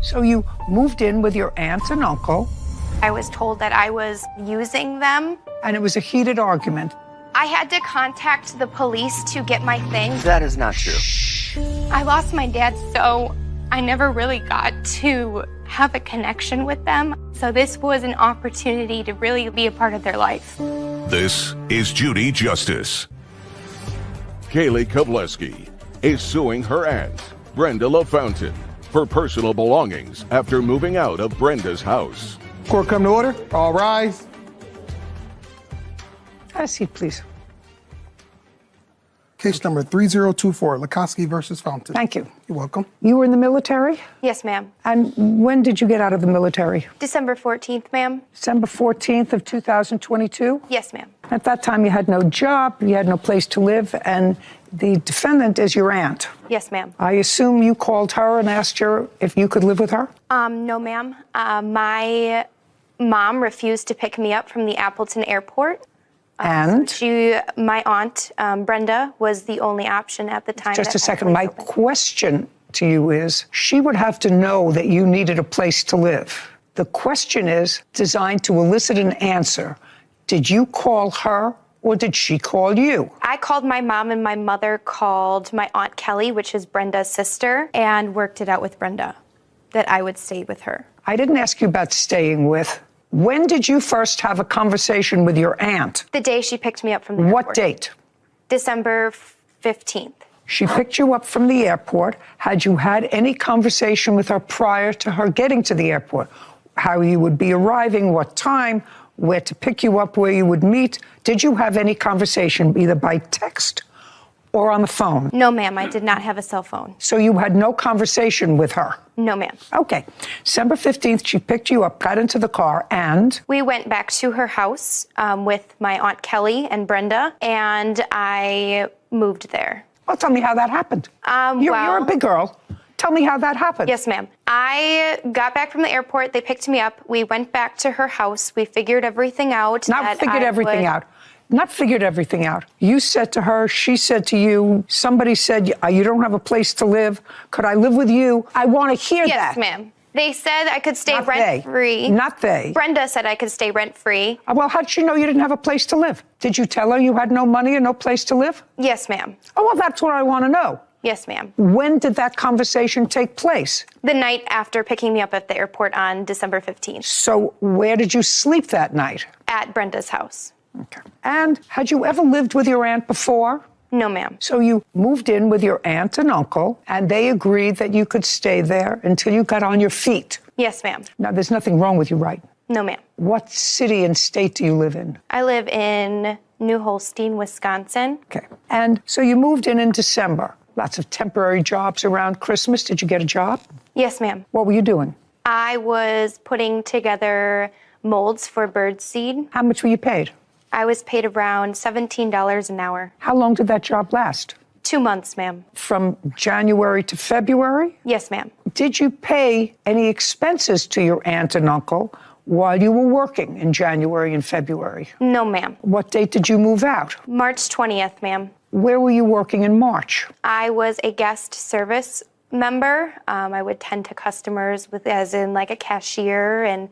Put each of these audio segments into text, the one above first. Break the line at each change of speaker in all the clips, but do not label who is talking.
So you moved in with your aunt and uncle.
I was told that I was using them.
And it was a heated argument.
I had to contact the police to get my things.
That is not true.
I lost my dad, so I never really got to have a connection with them. So this was an opportunity to really be a part of their life.
This is Judy Justice. Kaylee Kovleski is suing her aunt, Brenda LaFountain, for personal belongings after moving out of Brenda's house.
Court come to order. All rise.
Have a seat, please.
Case number 3024, Lukoski versus Fountain.
Thank you.
You're welcome.
You were in the military?
Yes, ma'am.
And when did you get out of the military?
December 14th, ma'am.
December 14th of 2022?
Yes, ma'am.
At that time, you had no job, you had no place to live, and the defendant is your aunt.
Yes, ma'am.
I assume you called her and asked her if you could live with her?
No, ma'am. My mom refused to pick me up from the Appleton airport.
And?
My aunt, Brenda, was the only option at the time.
Just a second. My question to you is, she would have to know that you needed a place to live. The question is designed to elicit an answer. Did you call her or did she call you?
I called my mom and my mother called my Aunt Kelly, which is Brenda's sister, and worked it out with Brenda that I would stay with her.
I didn't ask you about staying with. When did you first have a conversation with your aunt?
The day she picked me up from the airport.
What date?
December 15th.
She picked you up from the airport. Had you had any conversation with her prior to her getting to the airport? How you would be arriving, what time, where to pick you up, where you would meet? Did you have any conversation either by text or on the phone?
No, ma'am, I did not have a cell phone.
So you had no conversation with her?
No, ma'am.
Okay. December 15th, she picked you up, got into the car, and?
We went back to her house with my Aunt Kelly and Brenda, and I moved there.
Well, tell me how that happened. You're a big girl. Tell me how that happened.
Yes, ma'am. I got back from the airport. They picked me up. We went back to her house. We figured everything out.
Not figured everything out. You said to her, she said to you, somebody said, you don't have a place to live. Could I live with you? I want to hear that.
Yes, ma'am. They said I could stay rent-free.
Not they.
Brenda said I could stay rent-free.
Well, how did she know you didn't have a place to live? Did you tell her you had no money and no place to live?
Yes, ma'am.
Oh, well, that's what I want to know.
Yes, ma'am.
When did that conversation take place?
The night after picking me up at the airport on December 15th.
So where did you sleep that night?
At Brenda's house.
Okay. And had you ever lived with your aunt before?
No, ma'am.
So you moved in with your aunt and uncle, and they agreed that you could stay there until you got on your feet?
Yes, ma'am.
Now, there's nothing wrong with you, right?
No, ma'am.
What city and state do you live in?
I live in New Holstein, Wisconsin.
Okay. And so you moved in December. Lots of temporary jobs around Christmas. Did you get a job?
Yes, ma'am.
What were you doing?
I was putting together molds for birdseed.
How much were you paid?
I was paid around $17 an hour.
How long did that job last?
2 months, ma'am.
From January to February?
Yes, ma'am.
Did you pay any expenses to your aunt and uncle while you were working in January and February?
No, ma'am.
What date did you move out?
March 20th, ma'am.
Where were you working in March?
I was a guest service member. I would tend to customers as in like a cashier and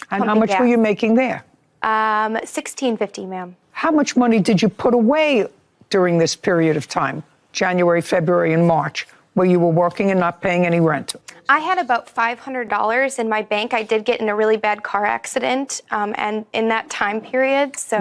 how much were you making there?
$16.50, ma'am.
How much money did you put away during this period of time, January, February, and March, where you were working and not paying any rent?
I had about $500 in my bank. I did get in a really bad car accident, and in that time period, so...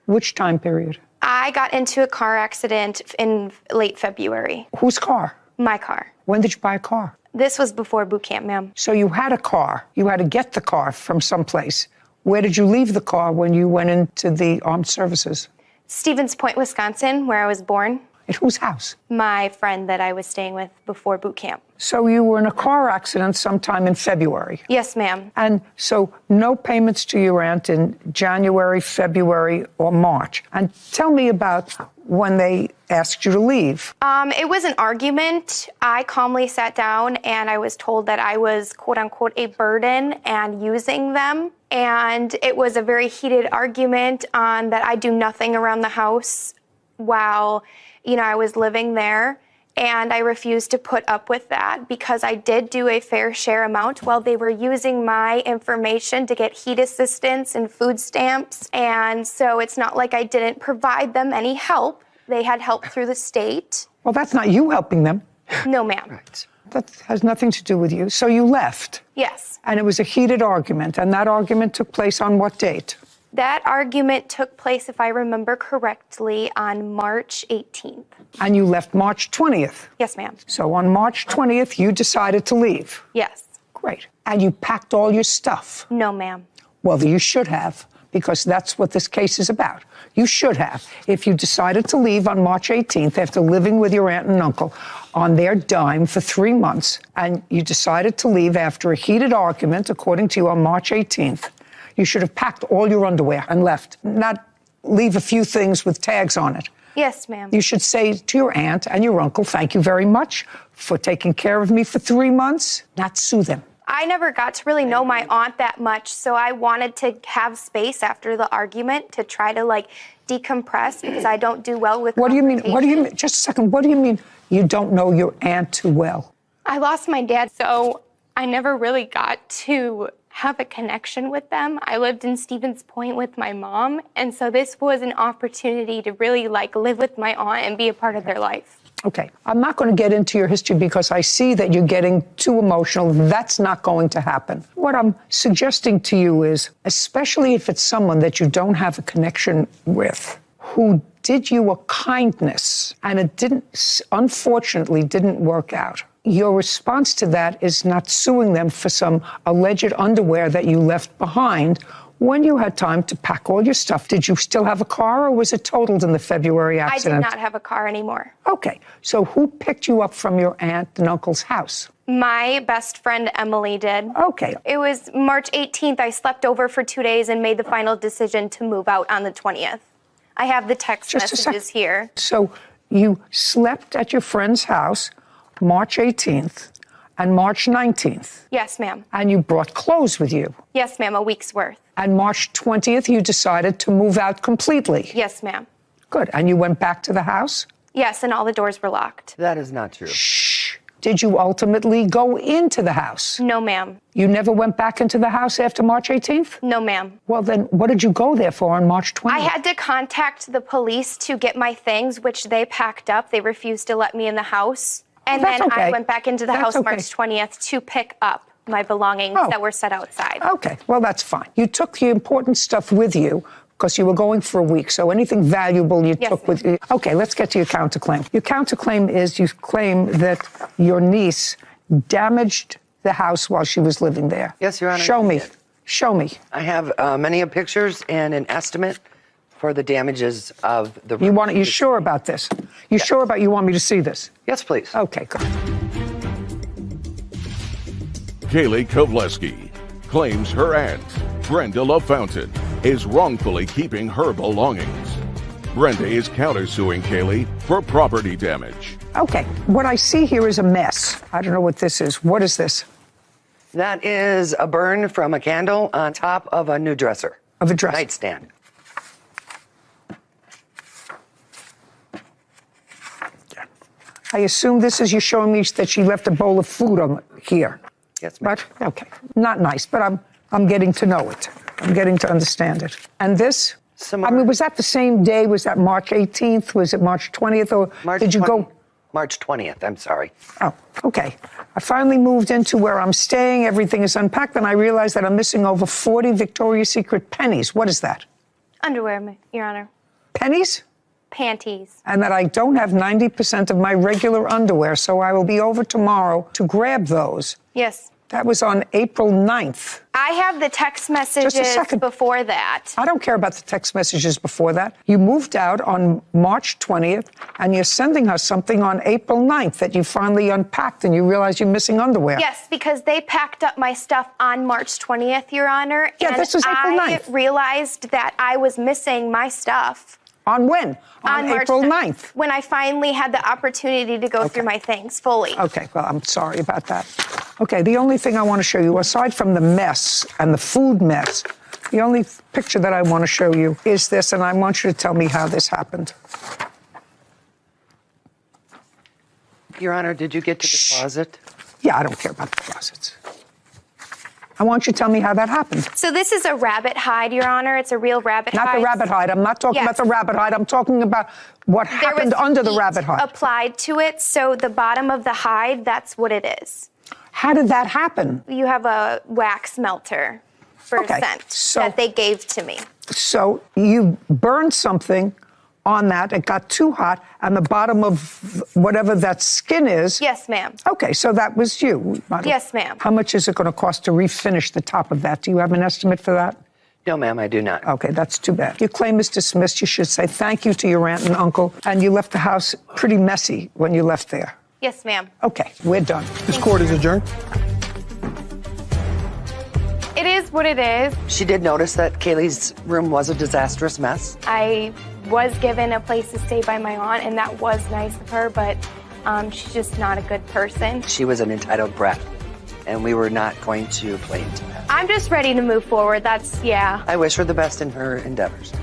Which time period?
I got into a car accident in late February.
Whose car?
My car.
When did you buy a car?
This was before boot camp, ma'am.
So you had a car. You had to get the car from someplace. Where did you leave the car when you went into the armed services?
Stevens Point, Wisconsin, where I was born.
At whose house?
My friend that I was staying with before boot camp.
So you were in a car accident sometime in February?
Yes, ma'am.
And so no payments to your aunt in January, February, or March. And tell me about when they asked you to leave.
It was an argument. I calmly sat down and I was told that I was, quote unquote, a burden and using them. And it was a very heated argument on that I do nothing around the house while, I was living there. And I refused to put up with that because I did do a fair share amount while they were using my information to get heat assistance and food stamps. And so it's not like I didn't provide them any help. They had help through the state.
Well, that's not you helping them.
No, ma'am.
Right.
That has nothing to do with you. So you left.
Yes.
And it was a heated argument. And that argument took place on what date?
That argument took place, if I remember correctly, on March 18th.
And you left March 20th.
Yes, ma'am.
So on March 20th, you decided to leave.
Yes.
Great. And you packed all your stuff.
No, ma'am.
Well, you should have, because that's what this case is about. You should have. If you decided to leave on March 18th after living with your aunt and uncle on their dime for 3 months, and you decided to leave after a heated argument, according to you, on March 18th, you should have packed all your underwear and left, not leave a few things with tags on it.
Yes, ma'am.
You should say to your aunt and your uncle, thank you very much for taking care of me for 3 months, not sue them.
I never got to really know my aunt that much, so I wanted to have space after the argument to try to decompress because I don't do well with
What do you mean? What do you
confrontation.
mean? Just a second. What do you mean you don't know your aunt too well?
I lost my dad, so I never really got to have a connection with them. I lived in Stevens Point with my mom, and so this was an opportunity to really live with my aunt and be a part of their life.
Okay, I'm not going to get into your history because I see that you're getting too emotional. That's not going to happen. What I'm suggesting to you is, especially if it's someone that you don't have a connection with, who did you a kindness and it unfortunately didn't work out. Your response to that is not suing them for some alleged underwear that you left behind when you had time to pack all your stuff. Did you still have a car or was it totaled in the February accident?
I did not have a car anymore.
Okay, so who picked you up from your aunt and uncle's house?
My best friend Emily did.
Okay.
It was March 18th. I slept over for 2 days and made the final decision to move out on the 20th. I have the text
Just a
messages
second.
here.
So you slept at your friend's house March 18th and March 19th,
Yes, ma'am.
and you brought clothes with you.
Yes, ma'am, a week's worth.
And March 20th, you decided to move out completely.
Yes, ma'am.
Good. And you went back to the house?
Yes, and all the doors were locked.
That is not true.
Shh. Did you ultimately go into the house?
No, ma'am.
You never went back into the house after March 18th?
No, ma'am.
Well, then what did you go there for on March 20th?
I had to contact the police to get my things, which they packed up. They refused to let me in the house. And
That's
then
okay.
I went back into the
That's
house
okay.
March 20th to pick up my belongings
Oh.
that were set outside.
Okay, well, that's fine. You took the important stuff with you because you were going for a week, so anything valuable you
Yes,
took with you. Okay, let's get to your counterclaim. Your counterclaim is you claim that your niece damaged the house while she was living there.
Yes, Your Honor,
Show
she
me.
did.
Show me.
I have many pictures and an estimate for the damages of the room.
You sure about this? You sure about you want me to see this?
Yes, please.
Okay, good.
Kaylee Kovleski claims her aunt, Brenda LaFountain, is wrongfully keeping her belongings. Brenda is countersuing Kaylee for property damage.
Okay, what I see here is a mess. I don't know what this is. What is this?
That is a burn from a candle on top of a new dresser.
Of a dresser.
Nightstand.
I assume this is you showing me that she left a bowl of food on here.
Yes, ma'am.
But, okay, not nice, but I'm getting to know it. I'm getting to understand it. And this?
Similar.
I mean, was that the same day? Was that March 18th? Was it March 20th? Or did you go?
March 20th, I'm sorry.
Oh, okay. I finally moved into where I'm staying. Everything is unpacked, and I realized that I'm missing over 40 Victoria's Secret pennies. What is that?
Underwear, Your Honor.
Pennies?
Panties.
And that I don't have 90% of my regular underwear, so I will be over tomorrow to grab those.
Yes.
That was on April 9th.
I have the text messages
second.
before that.
I don't care about the text messages before that. You moved out on March 20th, and you're sending her something on April 9th that you finally unpacked and you realize you're missing underwear.
Yes, because they packed up my stuff on March 20th, Your Honor.
Yeah,
and
this was April 9th.
I realized that I was missing my stuff.
On when? On
March
April 9th.
When I finally had the opportunity to go through my things fully.
Okay, well, I'm sorry about that. Okay, the only thing I want to show you, aside from the mess and the food mess, the only picture that I want to show you is this, and I want you to tell me how this happened.
Your Honor, did you get to the closet?
Yeah, I don't care about the closets. I want you to tell me how that happened.
So this is a rabbit hide, Your Honor. It's a real rabbit hide.
Not the rabbit hide. I'm not talking about the rabbit hide. I'm talking about what happened under the rabbit hide.
Applied to it, so the bottom of the hide, that's what it is.
How did that happen?
You have a wax melter for scent that they gave to me.
So you burned something on that, it got too hot, and the bottom of whatever that skin is.
Yes, ma'am.
Okay, so that was you.
Yes, ma'am.
How much is it going to cost to refinish the top of that? Do you have an estimate for that?
No, ma'am, I do not.
Okay, that's too bad. Your claim is dismissed. You should say thank you to your aunt and uncle, and you left the house pretty messy when you left there.
Yes, ma'am.
Okay, we're done.
This court is adjourned.
It is what it is.
She did notice that Kaylee's room was a disastrous mess.
I was given a place to stay by my aunt, and that was nice of her, but she's just not a good person.
She was an entitled brat, and we were not going to play into that.
I'm just ready to move forward.
I wish her the best in her endeavors.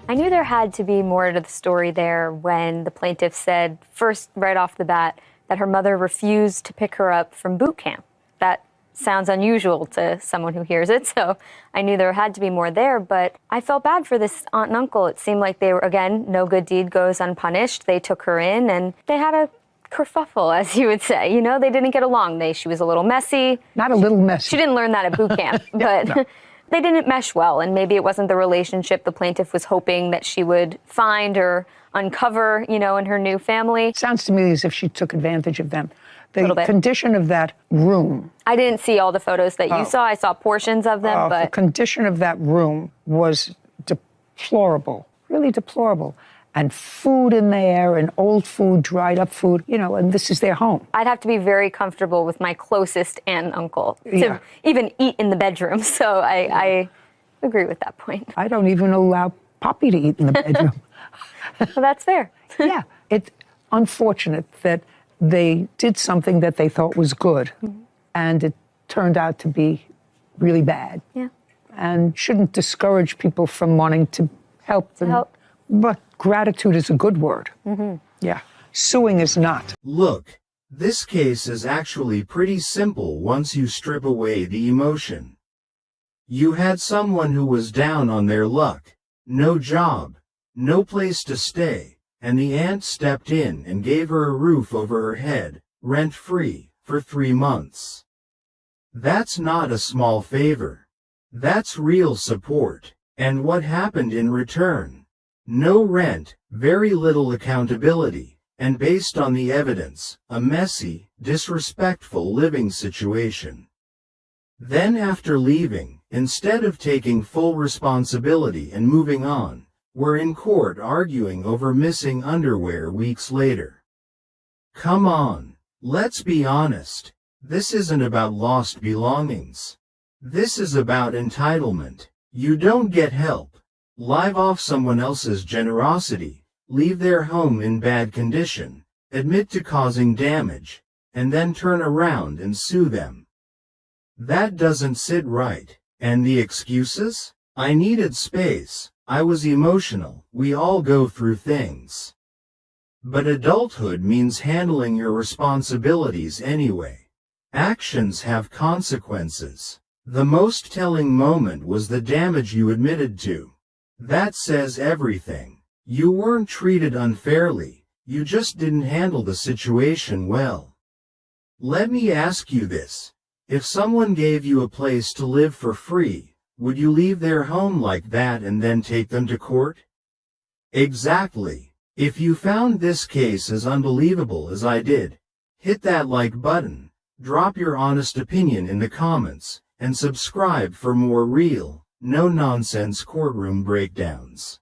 I knew there had to be more to the story there when the plaintiff said, first, right off the bat, that her mother refused to pick her up from boot camp. That sounds unusual to someone who hears it, so I knew there had to be more there, but I felt bad for this aunt and uncle. It seemed like they were, again, no good deed goes unpunished. They took her in, and they had a kerfuffle, as you would say. You know, they didn't get along. She was a little messy.
Not a little messy.
She didn't learn that at boot camp, but no. They didn't mesh well, and maybe it wasn't the relationship the plaintiff was hoping that she would find or uncover, in her new family.
Sounds to me as if she took advantage of them. The condition of that room.
I didn't see all the photos that you saw. I saw portions of them, but
the condition of that room was deplorable, really deplorable. And food in there, and old food, dried up food, and this is their home.
I'd have to be very comfortable with my closest aunt and uncle to even eat in the bedroom. So I agree with that point.
I don't even allow Poppy to eat in the bedroom.
Well, that's fair.
Yeah, it's unfortunate that they did something that they thought was good, and it turned out to be really bad.
Yeah.
And shouldn't discourage people from wanting to help them. But gratitude is a good word. Yeah. Suing is not.
Look, this case is actually pretty simple once you strip away the emotion. You had someone who was down on their luck, no job, no place to stay, and the aunt stepped in and gave her a roof over her head, rent-free, for 3 months. That's not a small favor. That's real support. And what happened in return? No rent, very little accountability, and based on the evidence, a messy, disrespectful living situation. Then after leaving, instead of taking full responsibility and moving on, we're in court arguing over missing underwear weeks later. Come on, let's be honest. This isn't about lost belongings. This is about entitlement. You don't get help, live off someone else's generosity, leave their home in bad condition, admit to causing damage, and then turn around and sue them. That doesn't sit right. And the excuses? I needed space, I was emotional, we all go through things. But adulthood means handling your responsibilities anyway. Actions have consequences. The most telling moment was the damage you admitted to. That says everything. You weren't treated unfairly, you just didn't handle the situation well. Let me ask you this. If someone gave you a place to live for free, would you leave their home like that and then take them to court? Exactly. If you found this case as unbelievable as I did, hit that like button, drop your honest opinion in the comments, and subscribe for more real, no-nonsense courtroom breakdowns.